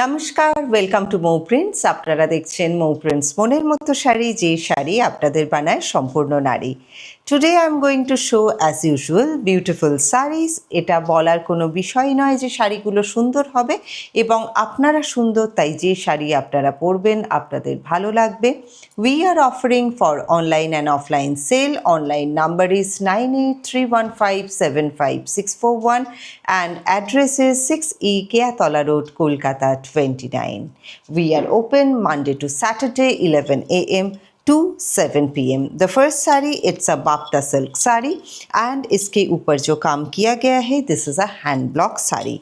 নমস্কার, welcome to Mou prints. আপনারা দেখছেন মৌ প্রিন্টস মনের মতো শাড়ি, যে শাড়ি আপনাদের বানায় সম্পূর্ণ নারী। Today I am going to so as usual beautiful saris. এটা বলার কোনো বিষয় নয় যে শাড়িগুলো সুন্দর হবে এবং আপনারা সুন্দর, তাই যে শাড়ি আপনারা পরবেন আপনাদের ভালো লাগবে। We are offering for online and offline sale. Online number is 9831575641 and address is 6E Keatola Road, Kolkata 29. We are open Monday to Saturday 11 a.m. to 7 p.m. The first sari, it's a bapta silk sari and इसके ऊपर जो काम किया गया है, this is a hand block sari.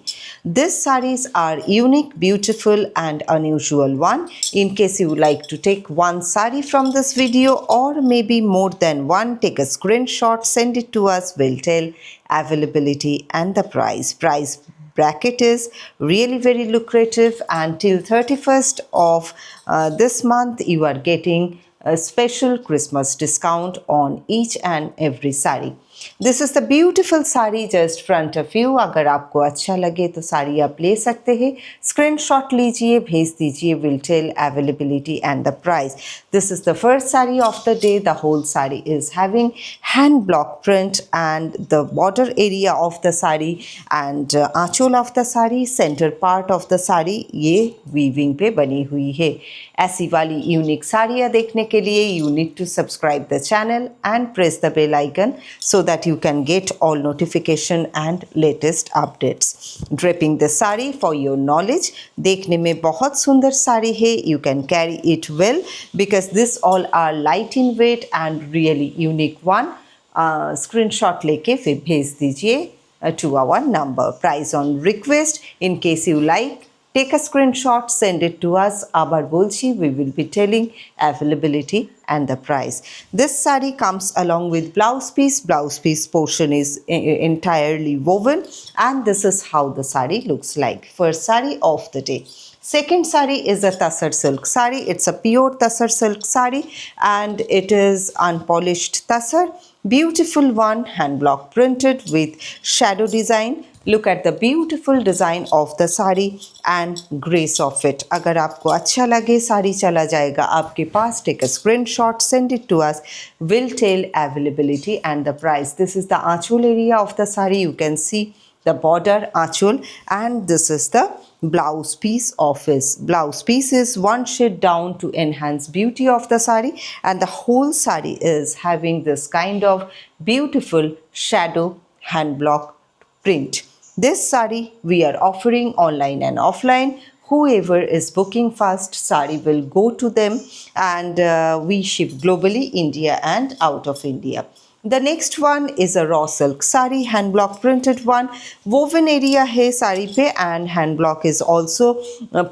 These saris are unique, beautiful and unusual one. In case you like to take one sari from this video or maybe more than one, take a screenshot, send it to us, we'll tell availability and the price. Price bracket is really very lucrative, and till 31st of this month you are getting a special Christmas discount on each and every sari. This is the beautiful sari just front of you. अगर आपको अच्छा लगे तो साड़ी आप ले सकते हैं, screenshot लीजिए, भेज दीजिए, will tell availability and the price. This is the first sari of the day. The whole sari is having hand block print and the border area of the sari and Aanchal of the sari, center part of the sari ये weaving पे बनी हुई है. ऐसी वाली unique साड़ियाँ देखने के लिए you need to subscribe the channel and press the bell icon so that you can get all notification and latest updates. Draping the sari for your knowledge, देखने में बहुत सुंदर साड़ी है. You can carry it well because this all are light in weight and really unique one. Screenshot लेके फिर भेज दीजिए to our number. Price on request. In case you like, take a screenshot, send it to us. Abar bolchi, we will be telling availability and the price. This sari comes along with blouse piece. Blouse piece portion is entirely woven and this is how the sari looks like. First sari of the day. Second sari is a tassar silk sari. It's a pure tassar silk sari and it is unpolished tassar. Beautiful one, hand block printed with shadow design. Look at the beautiful design of the sari and grace of it. अगर आपको अच्छा लगे, साड़ी चला जाएगा आपके पास. Take a screenshot, send it to us. We'll tell availability and the price. This is the aanchal area of the sari. You can see the border aanchal and this is the blouse piece of it. Blouse piece is one shade down to enhance beauty of the sari and the whole sari is having this kind of beautiful shadow hand block print. This sari we are offering online and offline. Whoever is booking first, sari will go to them and we ship globally, India and out of India. The next one is a raw silk sari, hand block printed one. Woven area hai sari pe and hand block is also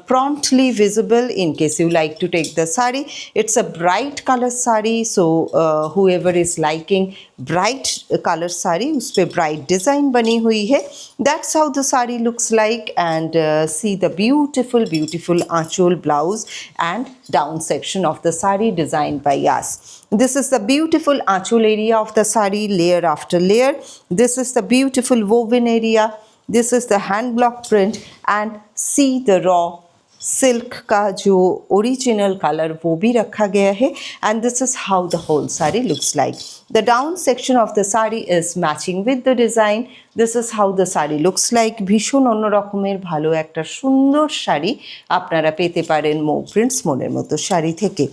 promptly visible in case you like to take the sari. It's a bright color sari, so whoever is liking bright color sari, uspe bright design bani hui hai. That's how the sari looks like and see the beautiful aanchal blouse and down section of the sari designed by us. This is the beautiful aanchal area of the sari, layer after layer. This is the beautiful woven area. This is the hand block print and see the raw silk का जो original colour वो भी रखा गया है and this is how the whole sari looks like. The down section of the sari is matching with the design. This is how the sari looks like. ভীষণ অন্য রকমের ভালো একটা সুন্দর শাড়ি আপনারা পেতে পারেন মৌ প্রিন্টস মনের মতো শাড়ি থেকে.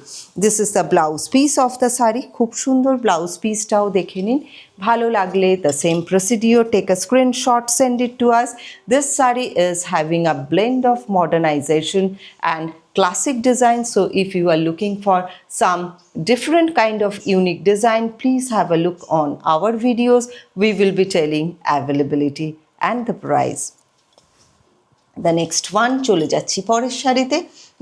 This is the blouse piece of the sari. খুব সুন্দর ব্লাউজ পিসটাও দেখে নিন. ভালো লাগলে the same procedure, take a screenshot, send it to us. This sari is having a blend of modernization and classic design, so if you are looking for some different kind of unique design, please have a look on our videos. We will be telling availability and the price. The next one চলে যাচ্ছি পরের শাড়িতে.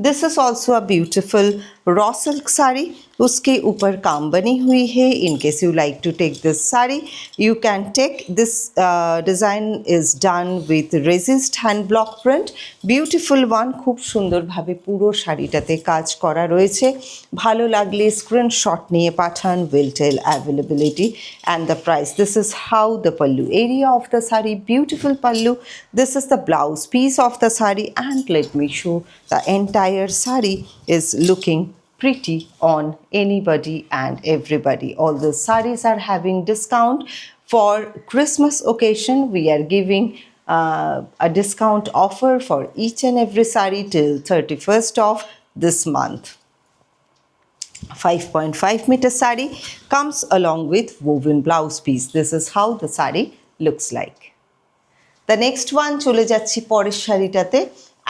This is also a beautiful raw silk sari, उसके ऊपर काम बनी हुई है. In case you like to take this sari, you can take this design is done with resist hand block print. Beautiful one, খুব সুন্দরভাবে পুরো শাড়িটাতে কাজ করা রয়েছে. ভালো লাগলে স্ক্রিনশট নিয়ে পাঠান. will tell availability and the price. This is how the pallu area of the sari, beautiful pallu. This is the blouse piece of the sari, and let me show the entire sari is looking pretty on anybody and everybody. All the sarees are having discount. For Christmas occasion, we are giving a discount offer for each and every saree till 31st of this month. 5.5 meter saree comes along with woven blouse piece. This is how the saree looks like. The next one, চলে যাচ্ছি পরের শাড়িটাতে.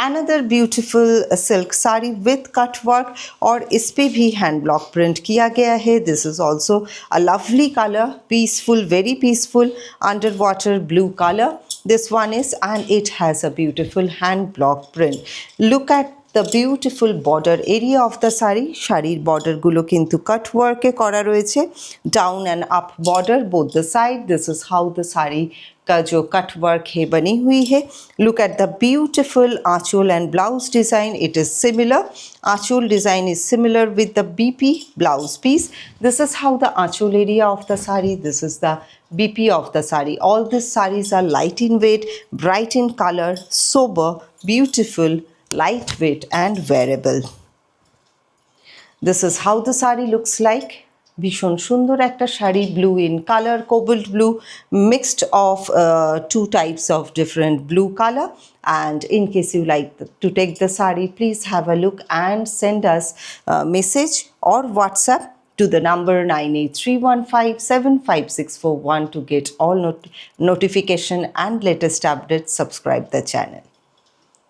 Another beautiful silk saree with cut work और इस पे भी hand block print किया गया है. This is also a lovely color, peaceful, very peaceful underwater blue color. This one is, and it has a beautiful hand block print. Look at the beautiful border area of the saree. শাড়ির বর্ডারগুলো কিন্তু কাট ওয়ার্কে করা রয়েছে. Down and up border both the side. This is how the saree का जो cut work है बनी हुई है. Look at the beautiful Aanchal and blouse design. It is similar. Aanchal design is similar with the BP blouse piece. This is how the aanchal area of the saree. This is the BP of the saree. All these sarees are light in weight, bright in color, sober, beautiful, lightweight and wearable. This is how the saree looks like. ভীষণ সুন্দর একটা sari, blue in colour, cobalt blue, mixed of two types of different blue color. And in case you like to take the saree, please have a look and send us a message or WhatsApp to the number 9831575641 to get all notification and latest updates. Subscribe the channel.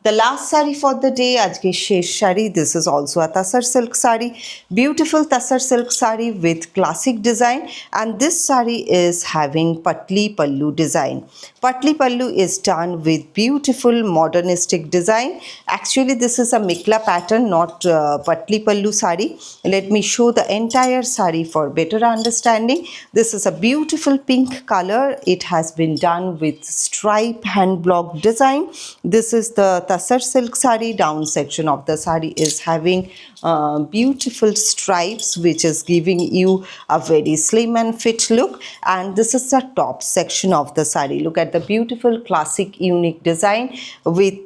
The last saree for the day, আজকে শেষ sari. This is also a tassar silk saree, beautiful tassar silk saree with classic design, and this saree is having patli pallu design. Patli pallu is done with beautiful modernistic design. Actually, this is a mikla pattern, not patli pallu saree. Let me show the entire saree for better understanding. This is a beautiful pink color. It has been done with stripe hand block design. This is the tassar silk saree. Down section of the saree is having beautiful stripes, which is giving you a very slim and fit look. And this is the top section of the saree. Look at the beautiful classic unique design with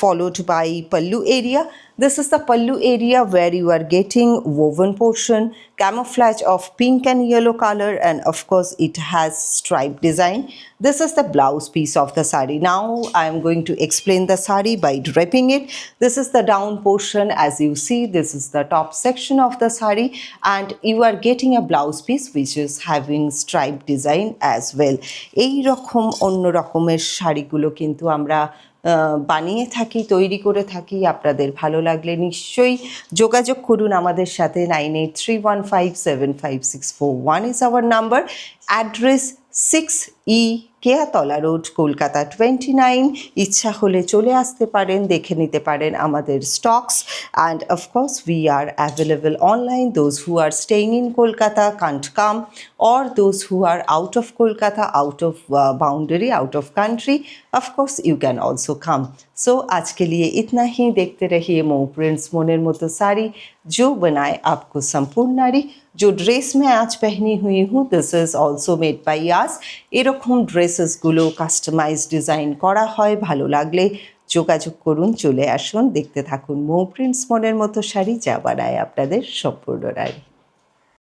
followed by pallu area. This is the pallu area where you are getting woven portion, camouflage of pink and yellow color, and of course it has stripe design. This is the blouse piece of the saree. Now I am going to explain the saree by draping it. This is the down portion. As you see, this is the top section of the saree, and you are getting a blouse piece which is having stripe design as well. এই রকম অন্য রকমের শাড়িগুলো কিন্তু আমরা বানিয়ে থাকি, তৈরি করে থাকি. আপনাদের ভালো লাগলে নিশ্চয়ই যোগাযোগ করুন আমাদের সাথে. 9831575641 is our number. Address 6E Keyatala road, Kolkata 29. ইচ্ছা হলে চলে আসতে পারেন, দেখে নিতে পারেন আমাদের stocks. And of course we are available online. Those who R staying in Kolkata can't come, or those who are out of Kolkata, out of boundary, out of country, of course you can also come. So आज के लिए इतना ही. देखते रहिए मो prints, मोनेर मतो साड़ी जो बनाए आपको संपूर्ण नारी. जो ड्रेस मैं आज पहनी हुई हूँ, this is also made by यास. এরকম ড্রেসেসগুলো কাস্টমাইজ ডিজাইন করা হয়. ভালো লাগলে যোগাযোগ করুন, চলে আসুন, দেখতে থাকুন মো প্রিন্টস, মনের মতো শাড়ি যা বানায় আপনাদের সম্পূর্ণ নারী.